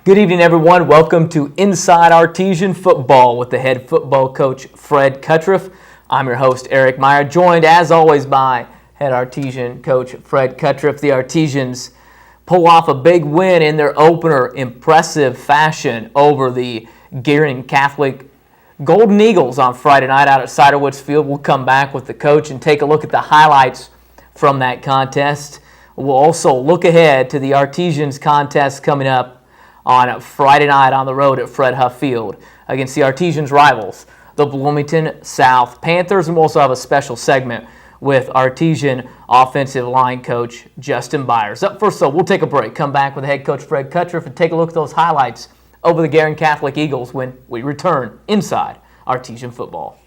Good evening, everyone. Welcome to Inside Artesian Football with the head football coach, Fred Kutruff. I'm your host, Eric Meyer, joined as always by head Artesian coach, Fred Kutruff. The Artesians pull off a big win in their opener, impressive fashion over the Guerin Catholic Golden Eagles on Friday night out at Ciderwoods Field. We'll come back with the coach and take a look at the highlights from that contest. We'll also look ahead to the Artesians contest coming up on Friday night on the road at Fred Huff Field against the Artesians' rivals, the Bloomington South Panthers. And we'll also have a special segment with Artesian offensive line coach Justin Byers. Up first, though, we'll take a break, come back with head coach Fred Kutruff and take a look at those highlights over the Guerin Catholic Eagles when we return inside Artesian Football.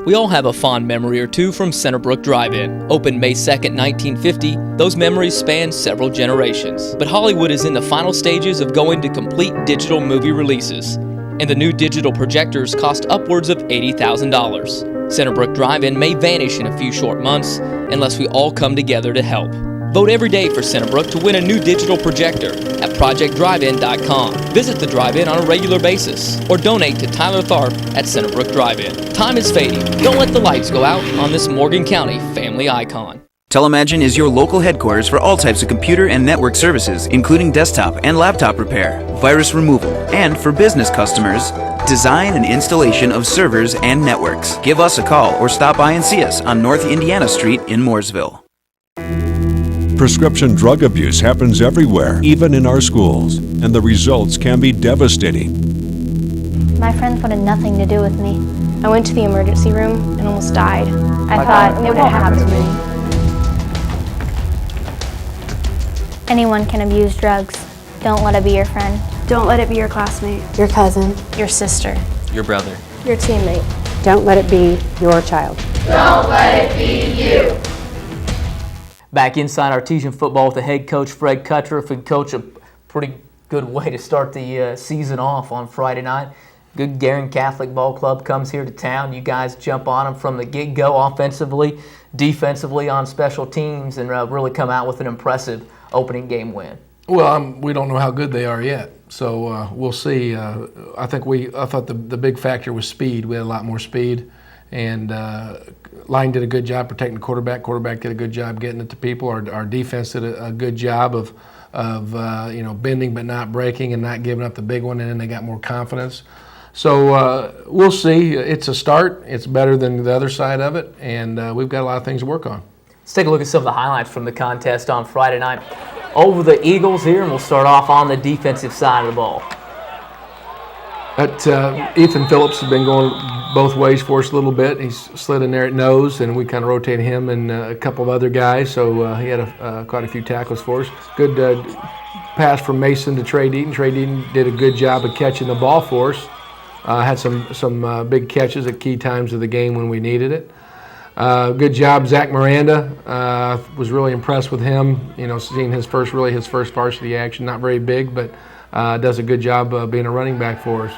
We all have a fond memory or two from Centerbrook Drive-In. Opened May 2nd, 1950, those memories span several generations. But Hollywood is in the final stages of going to complete digital movie releases, and the new digital projectors cost upwards of $80,000. Centerbrook Drive-In may vanish in a few short months unless we all come together to help. Vote every day for Centerbrook to win a new digital projector at projectdrivein.com. Visit the drive-in on a regular basis or donate to Tyler Tharp at Centerbrook Drive-In. Time is fading. Don't let the lights go out on this Morgan County family icon. Telemagine is your local headquarters for all types of computer and network services, including desktop and laptop repair, virus removal, and for business customers, design and installation of servers and networks. Give us a call or stop by and see us on North Indiana Street in Mooresville. Prescription drug abuse happens everywhere, even in our schools, and the results can be devastating. My friends wanted nothing to do with me. I went to the emergency room and almost died. I thought it won't happen to me. Anyone can abuse drugs. Don't let it be your friend. Don't let it be your classmate. Your cousin. Your sister. Your brother. Your teammate. Don't let it be your child. Don't let it be you. Back inside Artesian Football with the head coach, Fred Kutruff. And coach, a pretty good way to start the season off on Friday night. Good Guerin Catholic Ball Club comes here to town. You guys jump on them from the get-go offensively, defensively on special teams, and really come out with an impressive opening game win. Well, we don't know how good they are yet, so we'll see. I thought the big factor was speed. We had a lot more speed, and line did a good job protecting the quarterback. Quarterback did a good job getting it to people. Our defense did a good job of bending but not breaking and not giving up the big one, and then they got more confidence. So we'll see. It's a start. It's better than the other side of it, and we've got a lot of things to work on. Let's take a look at some of the highlights from the contest on Friday night over the Eagles here, and we'll start off on the defensive side of the ball. Ethan Phillips has been going both ways for us a little bit. He's slid in there at nose, and we kind of rotate him and a couple of other guys, so he had quite a few tackles for us. Good pass from Mason to Trey Deaton. Trey Deaton did a good job of catching the ball for us. Had some big catches at key times of the game when we needed it. Good job, Zach Miranda. Was really impressed with him. Seeing his first varsity action. Not very big, but does a good job being a running back for us.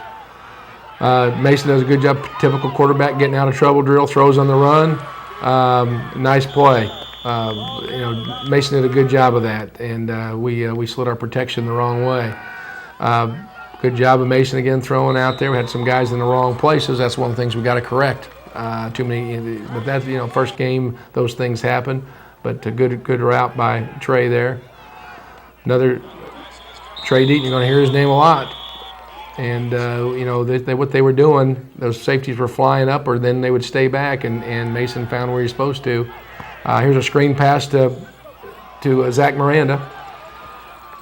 Mason does a good job, typical quarterback, getting out of trouble drill, throws on the run. Nice play. Mason did a good job of that, and we slid our protection the wrong way. Good job of Mason again throwing out there. We had some guys in the wrong places. That's one of the things we got to correct. Too many, but that's first game those things happen. But a good route by Trey there. Another Trey Deaton, you're going to hear his name a lot. And what they were doing, those safeties were flying up, or then they would stay back, and Mason found where he's supposed to. Here's a screen pass to Zach Miranda.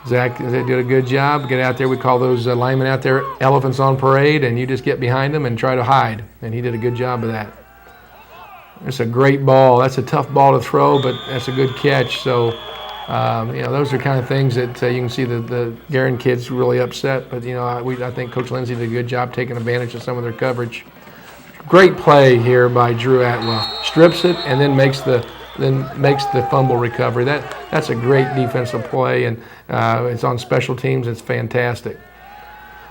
Zach did a good job. Get out there. We call those linemen out there elephants on parade, and you just get behind them and try to hide. And he did a good job of that. It's a great ball. That's a tough ball to throw, but that's a good catch. So Those are kind of things that you can see the Guerin kids really upset. But I think Coach Lindsay did a good job taking advantage of some of their coverage. Great play here by Drew Atwell. Strips it and then makes the fumble recovery. That's a great defensive play, and it's on special teams. It's fantastic.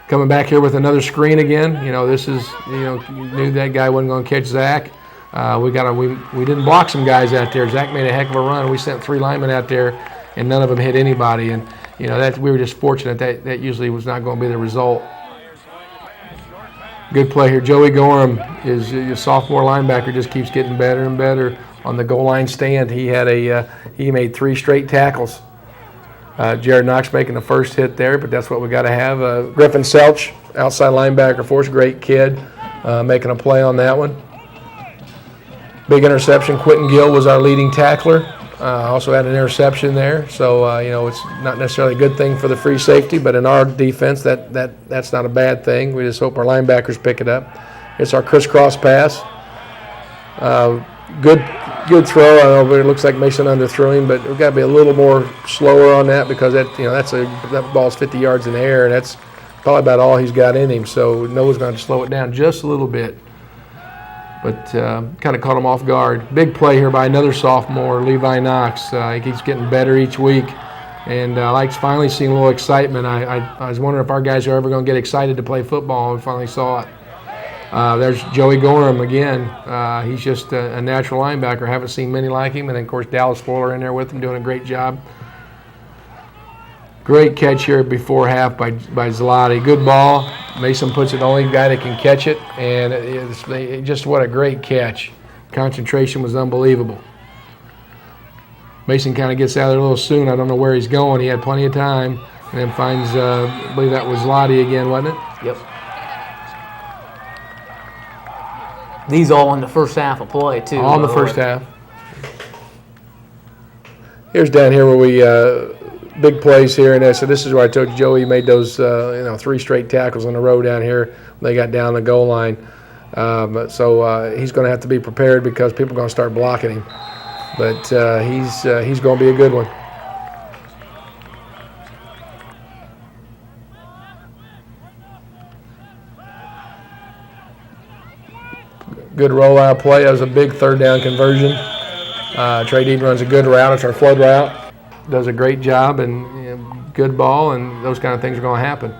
Coming back here with another screen again. This is you knew that guy wasn't going to catch Zach. We didn't block some guys out there. Zach made a heck of a run. We sent 3 linemen out there, and none of them hit anybody. And we were just fortunate that usually was not going to be the result. Good play here. Joey Gorham is a sophomore linebacker. Just keeps getting better and better on the goal line stand. He made 3 straight tackles. Jared Knox making the first hit there, but that's what we got to have. Griffin Selch, outside linebacker for us, great kid, making a play on that one. Big interception. Quentin Gill was our leading tackler. Also had an interception there. So, it's not necessarily a good thing for the free safety, but in our defense, that's not a bad thing. We just hope our linebackers pick it up. It's our crisscross pass. Good throw. I know, but it looks like Mason underthrew him, but we've got to be a little more slower on that because that ball's 50 yards in the air, and that's probably about all he's got in him. So Noah's going to slow it down just a little bit. But kind of caught him off guard. Big play here by another sophomore, Levi Knox. He keeps getting better each week, and I like finally seeing a little excitement. I was wondering if our guys are ever going to get excited to play football, and we finally saw it. There's Joey Gorham again. He's just a natural linebacker. Haven't seen many like him, and then, of course, Dallas Fuller in there with him doing a great job. Great catch here before half by Zloty. Good ball. Mason puts it, the only guy that can catch it, and it's just what a great catch. Concentration was unbelievable. Mason kind of gets out of there a little soon. I don't know where he's going. He had plenty of time, and then finds, I believe that was Zloty again, wasn't it? Yep. These all in the first half of play, too. All in the first half. Here's down here where we big plays here, and so this is where I told you Joey made those 3 straight tackles in a row down here when they got down the goal line. So he's going to have to be prepared because people are going to start blocking him. But he's going to be a good one. Good rollout play. That was a big 3rd down conversion. Trey Dean runs a good route. It's our flood route. Does a great job, and good ball, and those kind of things are going to happen.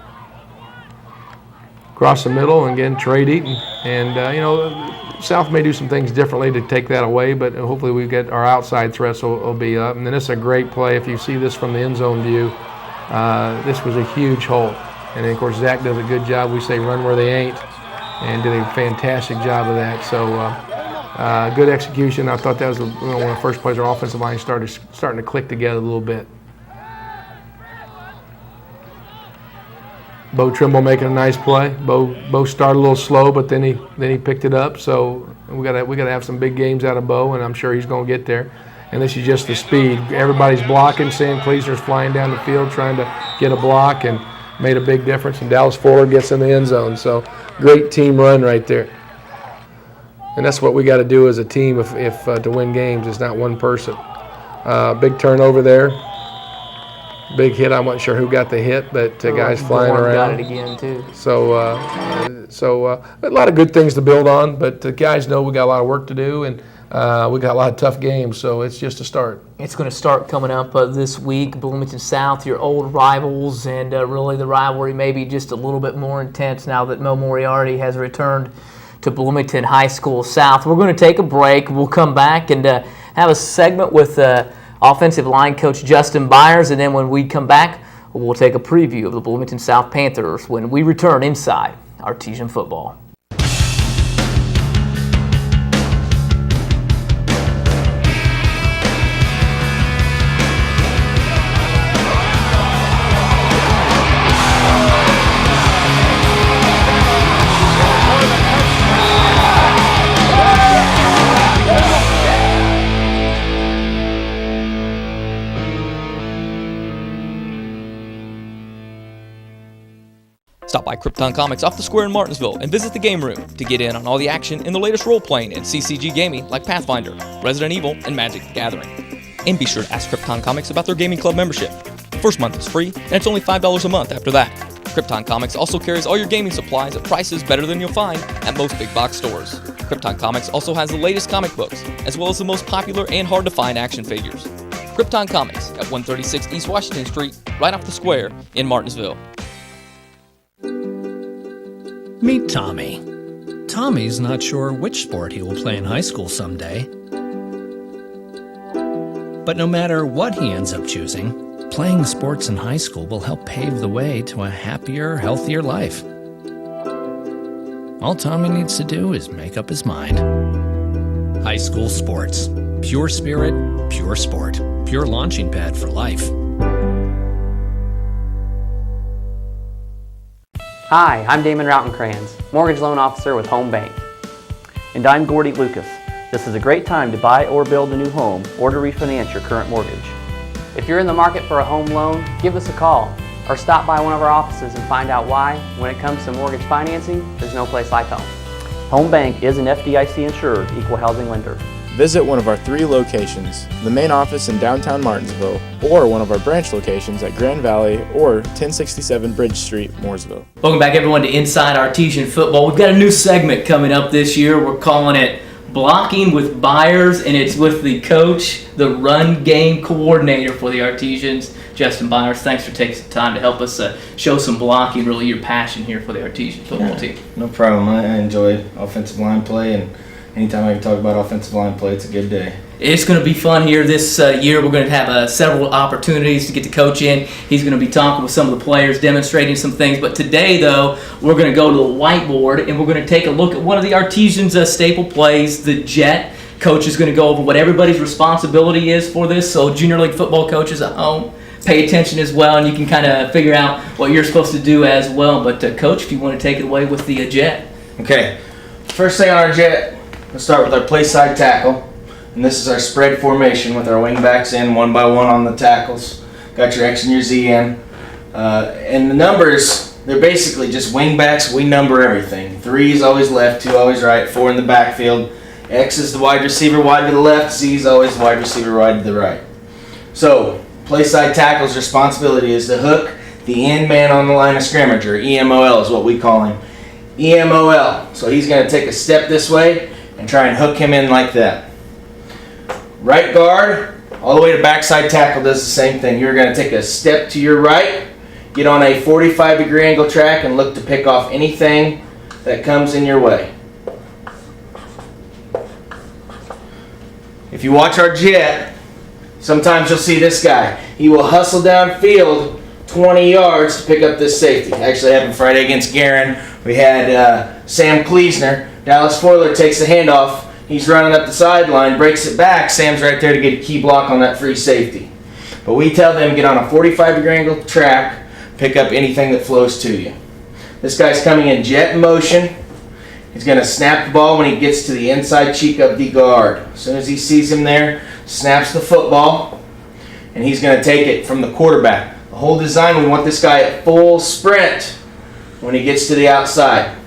Across the middle, and again, Trey Deaton. And, South may do some things differently to take that away, but hopefully we get our outside threats will be up. And then it's a great play. If you see this from the end zone view, this was a huge hole. And then, of course, Zach does a good job. We say run where they ain't, and did a fantastic job of that. So good execution. I thought that was one of the first plays our offensive line starting to click together a little bit. Bo Trimble making a nice play. Bo started a little slow, but then he picked it up. So we got to have some big games out of Bo, and I'm sure he's going to get there. And this is just the speed. Everybody's blocking. Sam Kleesner's flying down the field trying to get a block, and made a big difference. And Dallas Fuller gets in the end zone. So great team run right there. And that's what we got to do as a team if to win games. It's not one person. Big turnover there. Big hit. I'm not sure who got the hit, but guys flying around. Got it again too. So a lot of good things to build on, but the guys know we got a lot of work to do, and we got a lot of tough games. So it's just a start. It's going to start coming up this week. Bloomington South, your old rivals, and really the rivalry may be just a little bit more intense now that Mo Moriarty has returned to Bloomington High School South. We're going to take a break. We'll come back and have a segment with offensive line coach Justin Byers, and then when we come back, we'll take a preview of the Bloomington South Panthers when we return inside Artesian Football. Stop by Krypton Comics off the square in Martinsville and visit the game room to get in on all the action in the latest role-playing and CCG gaming like Pathfinder, Resident Evil, and Magic the Gathering. And be sure to ask Krypton Comics about their gaming club membership. The first month is free, and it's only $5 a month after that. Krypton Comics also carries all your gaming supplies at prices better than you'll find at most big box stores. Krypton Comics also has the latest comic books, as well as the most popular and hard-to-find action figures. Krypton Comics at 136 East Washington Street, right off the square in Martinsville. Meet Tommy. Tommy's not sure which sport he will play in high school someday. But no matter what he ends up choosing, playing sports in high school will help pave the way to a happier, healthier life. All Tommy needs to do is make up his mind. High school sports. Pure spirit, pure sport. Pure launching pad for life. Hi, I'm Damon Routenkranz, Mortgage Loan Officer with Home Bank. And I'm Gordy Lucas. This is a great time to buy or build a new home or to refinance your current mortgage. If you're in the market for a home loan, give us a call or stop by one of our offices and find out why, when it comes to mortgage financing, there's no place like home. Home Bank is an FDIC insured equal housing lender. Visit one of our 3 locations, the main office in downtown Martinsville, or one of our branch locations at Grand Valley or 1067 Bridge Street, Mooresville. Welcome back, everyone, to Inside Artesian Football. We've got a new segment coming up this year. We're calling it Blocking with Byers, and it's with the coach, the run game coordinator for the Artesians, Justin Byers. Thanks for taking some time to help us show some blocking, really your passion here for the Artesian football team. No problem. I enjoy offensive line play, and anytime I can talk about offensive line play, it's a good day. It's going to be fun here this year. We're going to have several opportunities to get the coach in. He's going to be talking with some of the players, demonstrating some things. But today, though, we're going to go to the whiteboard, and we're going to take a look at one of the Artesians' staple plays, the jet. Coach is going to go over what everybody's responsibility is for this. So junior league football coaches at home, pay attention as well, and you can kind of figure out what you're supposed to do as well. But, Coach, if you want to take it away with the jet. Okay. First thing on our jet, we'll start with our play side tackle. And this is our spread formation with our wing backs in one by one on the tackles. Got your X and your Z in. And the numbers, they're basically just wing backs. We number everything. 3 is always left, 2 always right, 4 in the backfield. X is the wide receiver wide to the left. Z is always the wide receiver wide to the right. So, play side tackle's responsibility is to hook the end man on the line of scrimmage, or EMOL is what we call him. EMOL. So he's going to take a step this way and try and hook him in like that. Right guard, all the way to backside tackle does the same thing. You're going to take a step to your right, get on a 45-degree angle track, and look to pick off anything that comes in your way. If you watch our jet, sometimes you'll see this guy. He will hustle downfield 20 yards to pick up this safety. Actually, happened Friday against Guerin. We had Sam Kleesner. Dallas Foiler takes the handoff. He's running up the sideline, breaks it back. Sam's right there to get a key block on that free safety. But we tell them get on a 45-degree angle track, pick up anything that flows to you. This guy's coming in jet motion. He's going to snap the ball when he gets to the inside cheek of the guard. As soon as he sees him there, snaps the football, and he's going to take it from the quarterback. The whole design, we want this guy at full sprint when he gets to the outside.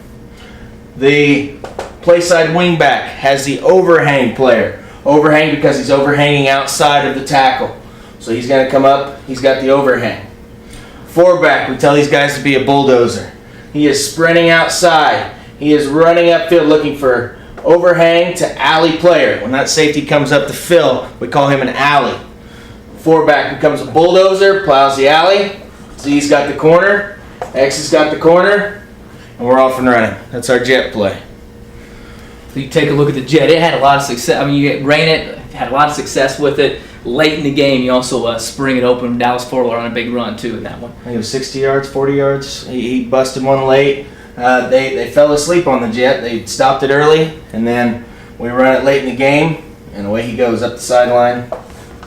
The play side wingback has the overhang player. Overhang because he's overhanging outside of the tackle. So he's going to come up, he's got the overhang. Four-back, we tell these guys to be a bulldozer. He is sprinting outside. He is running upfield looking for overhang to alley player. When that safety comes up to fill, we call him an alley. Four-back becomes a bulldozer, plows the alley. Z's got the corner, X has got the corner, and we're off and running. That's our jet play. So you take a look at the jet. It had a lot of success. I mean, you ran it, had a lot of success with it. Late in the game, you also spring it open. Dallas Forler on a big run, too, in that one. I think it was 60 yards, 40 yards. He busted one late. They fell asleep on the jet. They stopped it early, and then we run it late in the game, and away he goes up the sideline.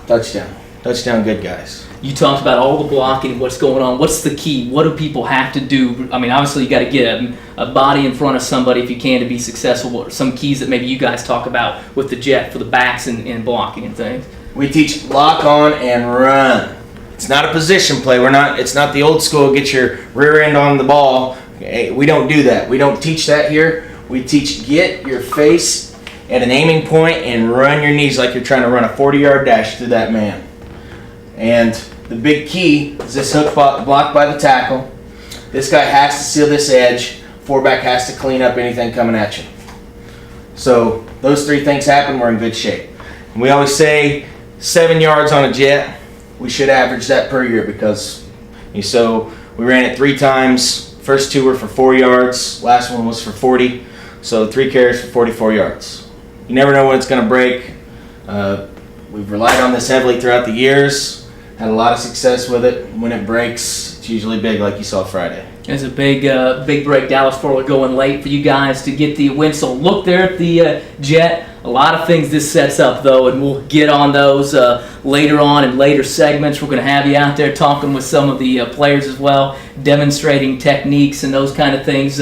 Touchdown. Touchdown, good guys. You talked about all the blocking, what's going on. What's the key? What do people have to do? I mean, obviously you got to get a body in front of somebody if you can to be successful. What are some keys that maybe you guys talk about with the jet for the backs and blocking and things? We teach lock on and run. It's not a position play. It's not the old school get your rear end on the ball. We don't do that. We don't teach that here. We teach get your face at an aiming point and run your knees like you're trying to run a 40-yard dash through that man. And the big key is this hook blocked by the tackle. This guy has to seal this edge. Fullback has to clean up anything coming at you. So those three things happen, we're in good shape. And we always say 7 yards on a jet. We should average that per year because so we ran it 3 times. First 2 were for 4 yards. Last one was for 40. So 3 carries for 44 yards. You never know when it's going to break. We've relied on this heavily throughout the years. Had a lot of success with it. When it breaks, it's usually big like you saw Friday. It's a big break. Dallas Fort going late for you guys to get the win. So look there at the jet. A lot of things this sets up, though, and we'll get on those later on in later segments. We're going to have you out there talking with some of the players as well, demonstrating techniques and those kind of things.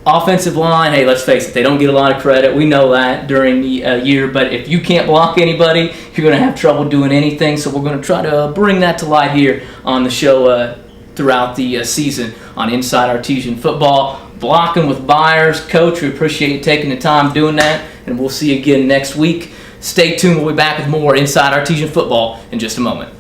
Offensive line, hey, let's face it, they don't get a lot of credit. We know that during the year, but if you can't block anybody, you're going to have trouble doing anything. So we're going to try to bring that to light here on the show throughout the season on Inside Artesian Football. Blocking with Byers. Coach, we appreciate you taking the time doing that, and we'll see you again next week. Stay tuned. We'll be back with more Inside Artesian Football in just a moment.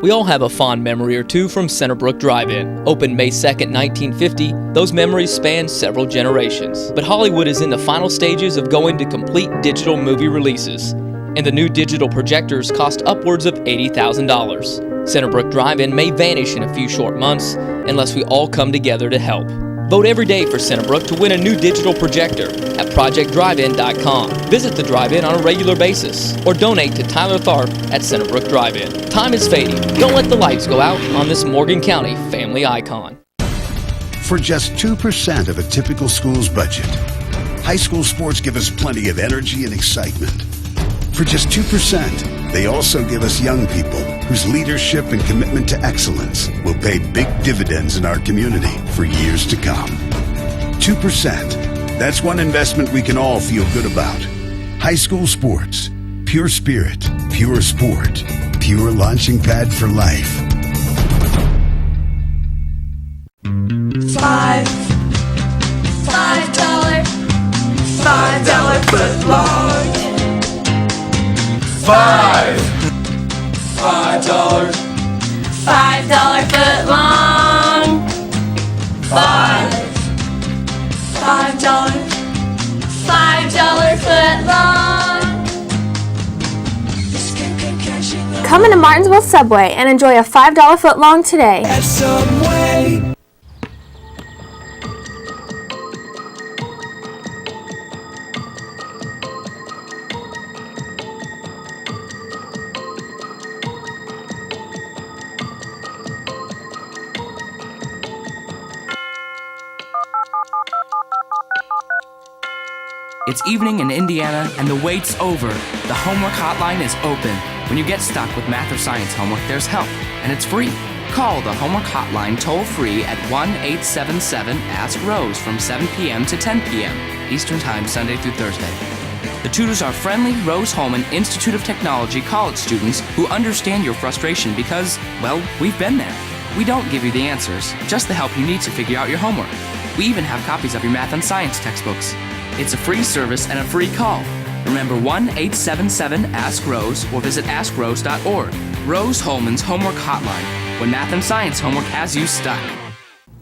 We all have a fond memory or two from Centerbrook Drive-In. Opened May 2nd, 1950, those memories span several generations. But Hollywood is in the final stages of going to complete digital movie releases, and the new digital projectors cost upwards of $80,000. Centerbrook Drive-In may vanish in a few short months unless we all come together to help. Vote every day for Centerbrook to win a new digital projector at projectdrivein.com. Visit the drive-in on a regular basis or donate to Tyler Tharp at Centerbrook Drive-In. Time is fading. Don't let the lights go out on this Morgan County family icon. For just 2% of a typical school's budget, high school sports give us plenty of energy and excitement. For just 2%, they also give us young people whose leadership and commitment to excellence will pay big dividends in our community for years to come. 2%. That's one investment we can all feel good about. High school sports. Pure spirit, pure sport, pure launching pad for life. $5 foot long. $5 foot long. $5 foot long. Come into Martinsville Subway and enjoy a $5 foot long today. At Subway. It's evening in Indiana, and the wait's over. The homework hotline is open. When you get stuck with math or science homework, there's help, and it's free. Call the homework hotline toll-free at 1-877-ASK-ROSE from 7 p.m. to 10 p.m. Eastern Time, Sunday through Thursday. The tutors are friendly Rose-Hulman Institute of Technology college students who understand your frustration because, well, we've been there. We don't give you the answers, just the help you need to figure out your homework. We even have copies of your math and science textbooks. It's a free service and a free call. Remember 1-877-ASK-ROSE or visit askrose.org. Rose-Hulman's Homework Hotline, when math and science homework has you stuck.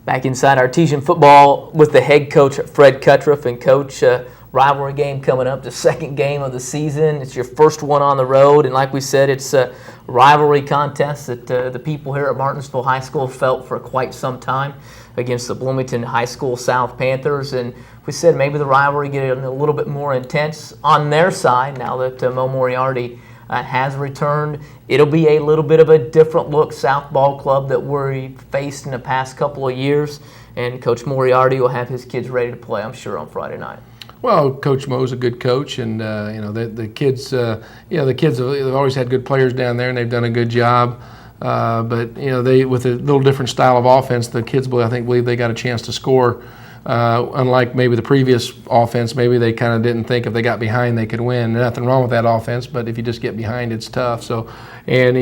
Back inside Artesian Football with the head coach, Fred Kutruff. And Coach, rivalry game coming up, the second game of the season. It's your first one on the road, and like we said, it's a rivalry contest that the people here at Martinsville High School felt for quite some time against the Bloomington High School South Panthers. And we said maybe the rivalry get a little bit more intense on their side now that Mo Moriarty has returned. It'll be a little bit of a different look South Ball Club that we faced in the past couple of years, and Coach Moriarty will have his kids ready to play, I'm sure, on Friday night. Well, Coach Mo's a good coach, and the kids, they've always had good players down there, and they've done a good job. But they, with a little different style of offense, the kids believe they got a chance to score. Unlike maybe the previous offense, maybe they kind of didn't think if they got behind they could win. There's nothing wrong with that offense, but if you just get behind, it's tough. So, and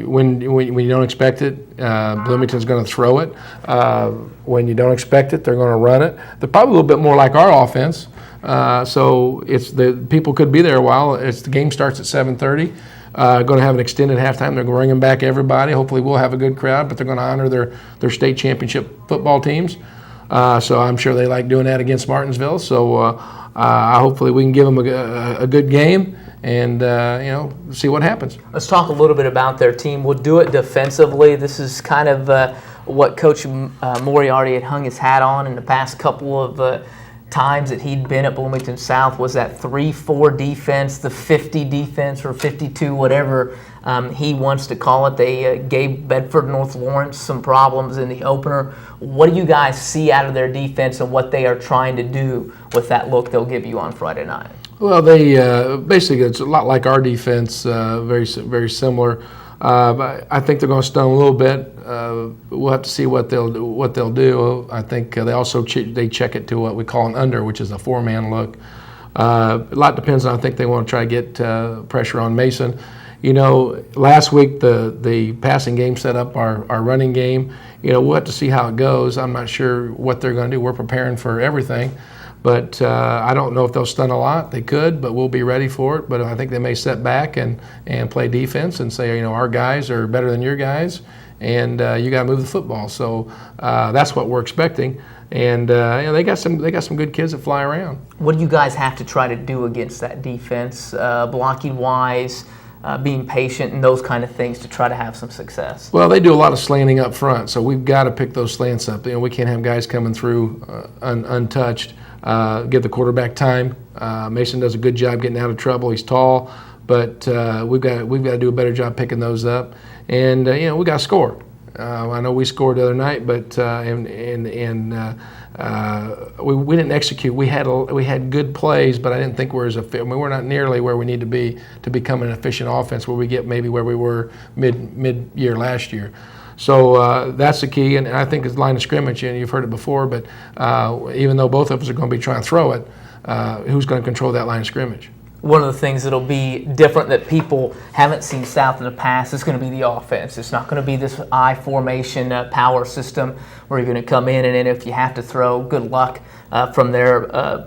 when you don't expect it, Bloomington's going to throw it. When you don't expect it, they're going to run it. They're probably a little bit more like our offense. So the people could be there a while. The game starts at 7:30. Going to have an extended halftime. They're bringing back everybody. Hopefully we'll have a good crowd, but they're going to honor their state championship football teams. So I'm sure they like doing that against Martinsville. So hopefully we can give them a good game and see what happens. Let's talk a little bit about their team. We'll do it defensively. This is kind of what Coach Moriarty had hung his hat on in the past couple of times that he'd been at Bloomington South, was that 3-4 defense, the 50 defense or 52, whatever he wants to call it. They gave Bedford North Lawrence some problems in the opener. What do you guys see out of their defense and what they are trying to do with that look they'll give you on Friday night? Well, they basically, it's a lot like our defense, very similar. But I think they're going to stun a little bit. We'll have to see what they'll do. I think they also they check it to what we call an under, which is a 4-man look. A lot depends on. I think they want to try to get pressure on Mason. Last week the passing game set up our running game. We'll have to see how it goes. I'm not sure what they're going to do. We're preparing for everything. But I don't know if they'll stun a lot. They could, but we'll be ready for it. But I think they may set back and play defense and say, our guys are better than your guys, and you got to move the football. So that's what we're expecting. And they got some good kids that fly around. What do you guys have to try to do against that defense, blocking wise, being patient, and those kind of things to try to have some success? Well, they do a lot of slanting up front, so we've got to pick those slants up. We can't have guys coming through untouched. Give the quarterback time. Mason does a good job getting out of trouble. He's tall, but we've got to do a better job picking those up. And we got to score. I know we scored the other night, but we didn't execute. We had good plays, but I didn't think we're as efficient. We're not nearly where we need to become an efficient offense, where we get maybe where we were mid-year last year. So that's the key, and I think it's line of scrimmage, and you've heard it before, but even though both of us are going to be trying to throw it, who's going to control that line of scrimmage? One of the things that'll be different that people haven't seen South in the past is going to be the offense. It's not going to be this I formation power system where you're going to come in, and then if you have to throw, good luck from their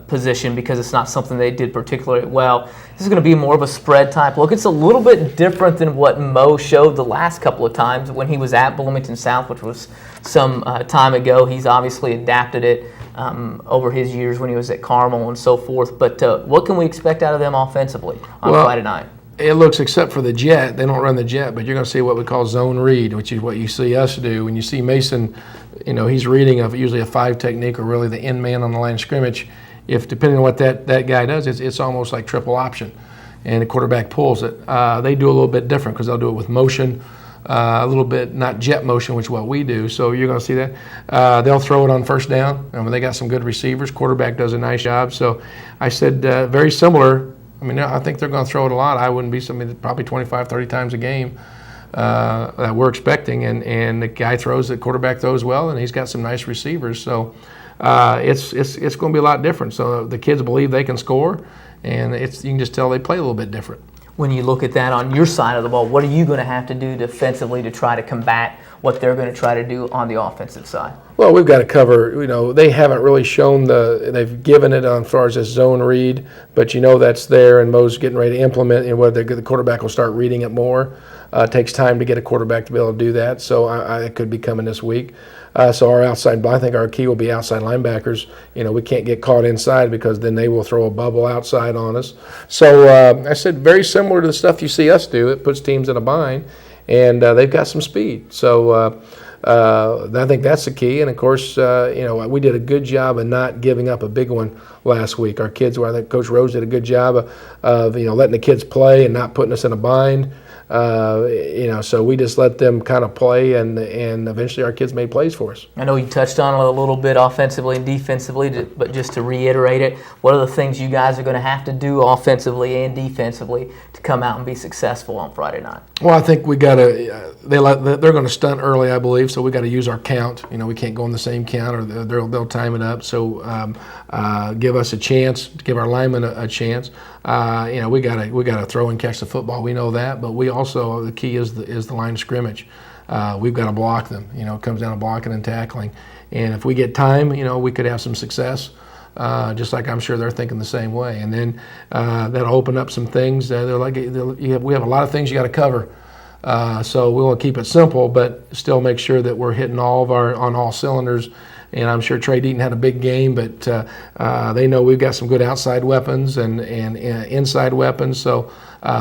position, because it's not something they did particularly well. This is going to be more of a spread type look. It's a little bit different than what Mo showed the last couple of times when he was at Bloomington South, which was some time ago. He's obviously adapted it over his years when he was at Carmel and so forth. But what can we expect out of them offensively on Friday night? It looks, except for the jet, they don't run the jet, but you're going to see what we call zone read, which is what you see us do. When you see Mason, he's reading of usually a 5 technique, or really the end man on the line of scrimmage. If depending on what that guy does, it's almost like triple option, and the quarterback pulls it. They do a little bit different because they'll do it with motion, a little bit not jet motion, which is what we do. So you're going to see that. They'll throw it on first down. They got some good receivers. Quarterback does a nice job. So I said very similar. I think they're going to throw it a lot. I wouldn't be somebody probably 25, 30 times a game that we're expecting. And the guy throws, the quarterback throws well, and he's got some nice receivers. So it's going to be a lot different. So the kids believe they can score, and you can just tell they play a little bit different. When you look at that on your side of the ball, what are you going to have to do defensively to try to combat what they're going to try to do on the offensive side? Well, we've got to cover, they haven't really shown they've given it on as far as this zone read, but that's there, and Mo's getting ready to implement, and whether the quarterback will start reading it more. It takes time to get a quarterback to be able to do that, so it could be coming this week. So our outside, I think our key will be outside linebackers. We can't get caught inside because then they will throw a bubble outside on us. So I said very similar to the stuff you see us do. It puts teams in a bind, and they've got some speed. So I think that's the key. And of course, we did a good job of not giving up a big one last week. Our kids, I think Coach Rose did a good job of letting the kids play and not putting us in a bind. So we just let them kind of play, and eventually our kids made plays for us. I know you touched on it a little bit offensively and defensively, but just to reiterate it, what are the things you guys are going to have to do offensively and defensively to come out and be successful on Friday night? Well, I think we got to. They're going to stunt early, I believe. So we got to use our count. We can't go on the same count, or they'll time it up. So give us a chance, give our linemen a chance. We got to throw and catch the football. We know that, but we also, the key is the line of scrimmage. We've got to block them. It comes down to blocking and tackling. And if we get time, we could have some success. just like I'm sure they're thinking the same way. And then that'll open up some things. We have a lot of things you got to cover. So we want to keep it simple, but still make sure that we're hitting on all cylinders. And I'm sure Trey Deaton had a big game, but they know we've got some good outside weapons and inside weapons. So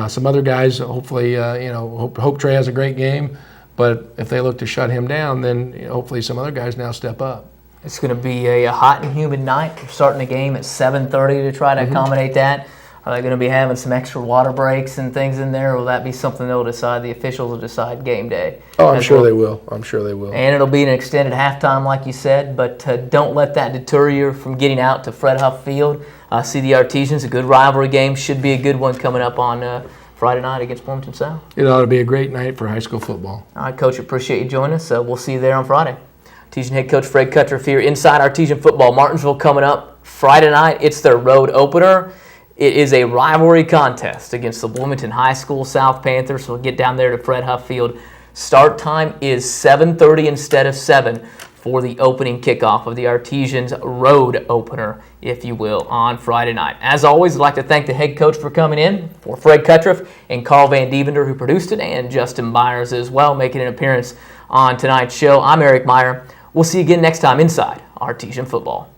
some other guys, hopefully, hope Trey has a great game. But if they look to shut him down, then hopefully some other guys now step up. It's going to be a hot and humid night. We're starting the game at 7:30 to try to accommodate that. Are they going to be having some extra water breaks and things in there, or will that be something they'll decide, the officials will decide game day? Oh, I'm sure they will. I'm sure they will. And it'll be an extended halftime, like you said, but don't let that deter you from getting out to Fred Huff Field. See the Artesians, a good rivalry game. Should be a good one coming up on Friday night against Bloomington South. It ought to be a great night for high school football. All right, Coach, appreciate you joining us. We'll see you there on Friday. Artesian head coach Fred Kutruff here inside Artesian football. Martinsville coming up Friday night. It's their road opener. It is a rivalry contest against the Bloomington High School South Panthers. So we'll get down there to Fred Huff Field. Start time is 7:30 instead of 7 for the opening kickoff of the Artesians road opener, if you will, on Friday night. As always, I'd like to thank the head coach for coming in, for Fred Kutruff and Carl Van Dievender, who produced it, and Justin Byers as well, making an appearance on tonight's show. I'm Eric Meyer. We'll see you again next time inside Artesian Football.